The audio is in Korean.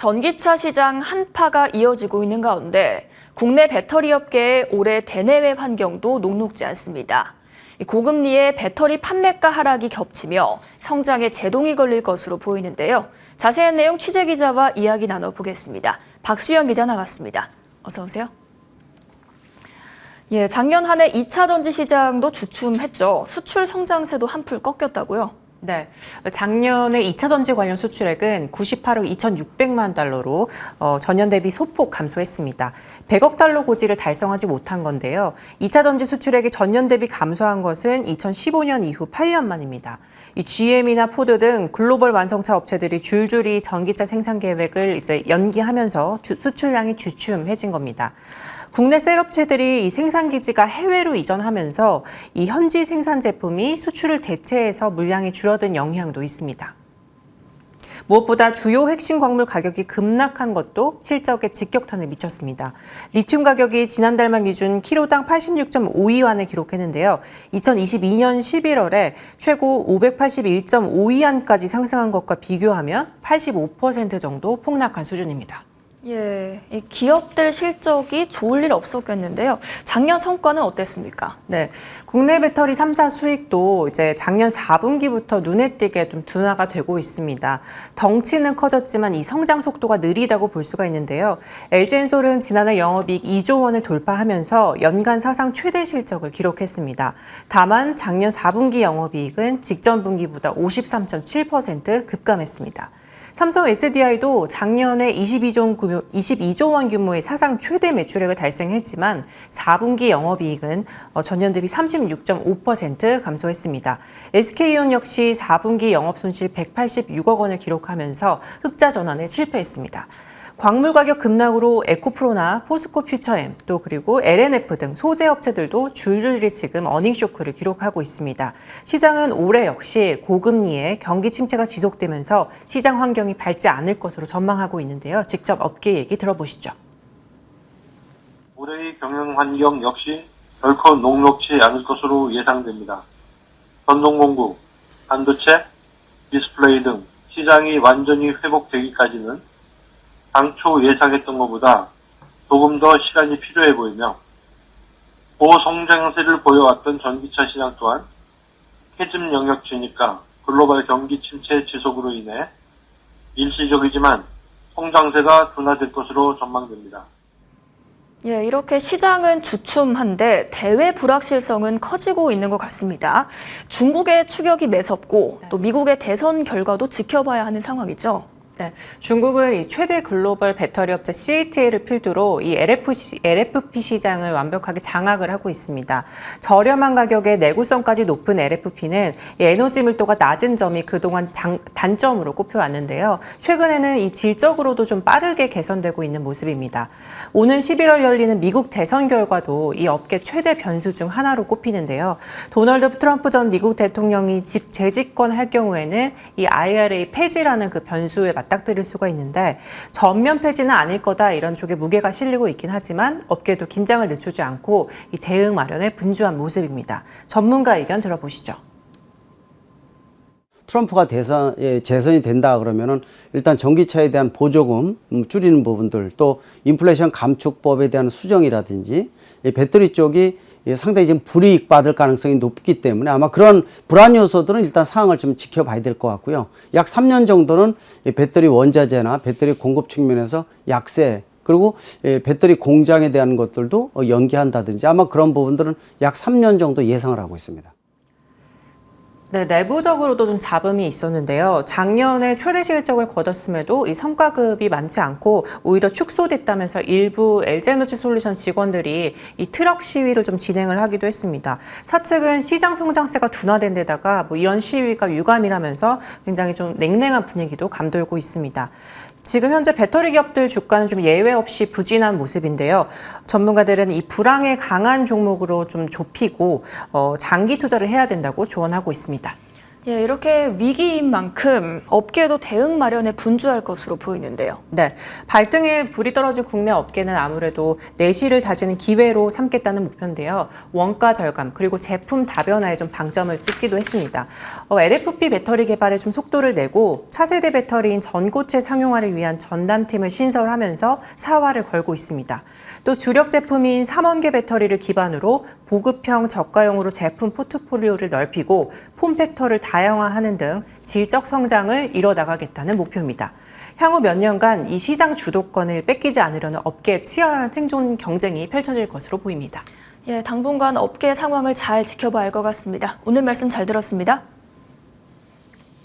전기차 시장 한파가 이어지고 있는 가운데 국내 배터리 업계의 올해 대내외 환경도 녹록지 않습니다. 고금리에 배터리 판매가 하락이 겹치며 성장에 제동이 걸릴 것으로 보이는데요. 자세한 내용 취재기자와 이야기 나눠보겠습니다. 박수영 기자 나왔습니다. 어서 오세요. 작년 한 해 2차 전지 시장도 주춤했죠. 수출 성장세도 한풀 꺾였다고요? 네, 작년에 2차 전지 관련 수출액은 98억 2,600만 달러로 전년 대비 소폭 감소했습니다. 100억 달러 고지를 달성하지 못한 건데요. 2차 전지 수출액이 전년 대비 감소한 것은 2015년 이후 8년 만입니다. 이 GM이나 포드 등 글로벌 완성차 업체들이 줄줄이 전기차 생산 계획을 연기하면서 수출량이 주춤해진 겁니다. 국내 셀업체들이 이 생산 기지가 해외로 이전하면서 이 현지 생산 제품이 수출을 대체해서 물량이 줄어든 영향도 있습니다. 무엇보다 주요 핵심 광물 가격이 급락한 것도 실적에 직격탄을 미쳤습니다. 리튬 가격이 지난달만 기준 키로당 86.52원을 기록했는데요. 2022년 11월에 최고 581.52원까지 상승한 것과 비교하면 85% 정도 폭락한 수준입니다. 이 기업들 실적이 좋을 일 없었겠는데요. 작년 성과는 어땠습니까? 네, 국내 배터리 3사 수익도 작년 4분기부터 눈에 띄게 좀 둔화가 되고 있습니다. 덩치는 커졌지만 이 성장 속도가 느리다고 볼 수가 있는데요. LG엔솔은 지난해 영업이익 2조 원을 돌파하면서 연간 사상 최대 실적을 기록했습니다. 다만 작년 4분기 영업이익은 직전 분기보다 53.7% 급감했습니다. 삼성 SDI도 작년에 22조 원 규모의 사상 최대 매출액을 달성했지만 4분기 영업이익은 전년 대비 36.5% 감소했습니다. SK온 역시 4분기 영업손실 186억 원을 기록하면서 흑자 전환에 실패했습니다. 광물 가격 급락으로 에코프로나 포스코 퓨처엠 또 그리고 LNF 등 소재 업체들도 줄줄이 지금 어닝 쇼크를 기록하고 있습니다. 시장은 올해 역시 고금리에 경기 침체가 지속되면서 시장 환경이 밝지 않을 것으로 전망하고 있는데요. 직접 업계 얘기 들어보시죠. 올해의 경영 환경 역시 결코 녹록지 않을 것으로 예상됩니다. 전동공구, 반도체, 디스플레이 등 시장이 완전히 회복되기까지는 당초 예상했던 것보다 조금 더 시간이 필요해 보이며 고성장세를 보여왔던 전기차 시장 또한 캐즘 영역치니까 글로벌 경기 침체 지속으로 인해 일시적이지만 성장세가 둔화될 것으로 전망됩니다. 이렇게 시장은 주춤한데 대외 불확실성은 커지고 있는 것 같습니다. 중국의 추격이 매섭고 또 미국의 대선 결과도 지켜봐야 하는 상황이죠. 네, 중국은 이 최대 글로벌 배터리 업체 CATL을 필두로 이 LFP 시장을 완벽하게 장악을 하고 있습니다. 저렴한 가격에 내구성까지 높은 LFP는 에너지 밀도가 낮은 점이 그동안 단점으로 꼽혀왔는데요. 최근에는 이 질적으로도 좀 빠르게 개선되고 있는 모습입니다. 오는 11월 열리는 미국 대선 결과도 이 업계 최대 변수 중 하나로 꼽히는데요. 도널드 트럼프 전 미국 대통령이 재집권할 경우에는 이 IRA 폐지라는 그 변수에 맞닥뜨릴 수가 있는데 전면 폐지는 아닐 거다 이런 쪽에 무게가 실리고 있긴 하지만 업계도 긴장을 늦추지 않고 이 대응 마련에 분주한 모습입니다. 전문가 의견 들어보시죠. 트럼프가 재선이 된다 그러면은 일단 전기차에 대한 보조금 줄이는 부분들 또 인플레이션 감축법에 대한 수정이라든지 배터리 쪽이 상당히 지금 불이익 받을 가능성이 높기 때문에 아마 그런 불안 요소들은 일단 상황을 좀 지켜봐야 될 것 같고요. 약 3년 정도는 배터리 원자재나 배터리 공급 측면에서 약세 그리고 배터리 공장에 대한 것들도 연기한다든지 아마 그런 부분들은 약 3년 정도 예상을 하고 있습니다. 네, 내부적으로도 좀 잡음이 있었는데요. 작년에 최대 실적을 거뒀음에도 이 성과급이 많지 않고 오히려 축소됐다면서 일부 LG에너지솔루션 직원들이 이 트럭 시위를 좀 진행을 하기도 했습니다. 사측은 시장 성장세가 둔화된 데다가 이런 시위가 유감이라면서 굉장히 좀 냉랭한 분위기도 감돌고 있습니다. 지금 현재 배터리 기업들 주가는 좀 예외 없이 부진한 모습인데요. 전문가들은 이 불황에 강한 종목으로 좀 좁히고 장기 투자를 해야 된다고 조언하고 있습니다. 예, 이렇게 위기인 만큼 업계도 대응 마련에 분주할 것으로 보이는데요. 네, 발등에 불이 떨어진 국내 업계는 아무래도 내실을 다지는 기회로 삼겠다는 목표인데요. 원가 절감 그리고 제품 다변화에 좀 방점을 찍기도 했습니다. LFP 배터리 개발에 좀 속도를 내고 차세대 배터리인 전고체 상용화를 위한 전담팀을 신설하면서 사활을 걸고 있습니다. 또 주력 제품인 3원계 배터리를 기반으로 보급형 저가형으로 제품 포트폴리오를 넓히고 폼팩터를 다양화하는 등 질적 성장을 이뤄나가겠다는 목표입니다. 향후 몇 년간 이 시장 주도권을 뺏기지 않으려는 업계의 치열한 생존 경쟁이 펼쳐질 것으로 보입니다. 예, 당분간 업계 상황을 잘 지켜봐야 할 것 같습니다. 오늘 말씀 잘 들었습니다.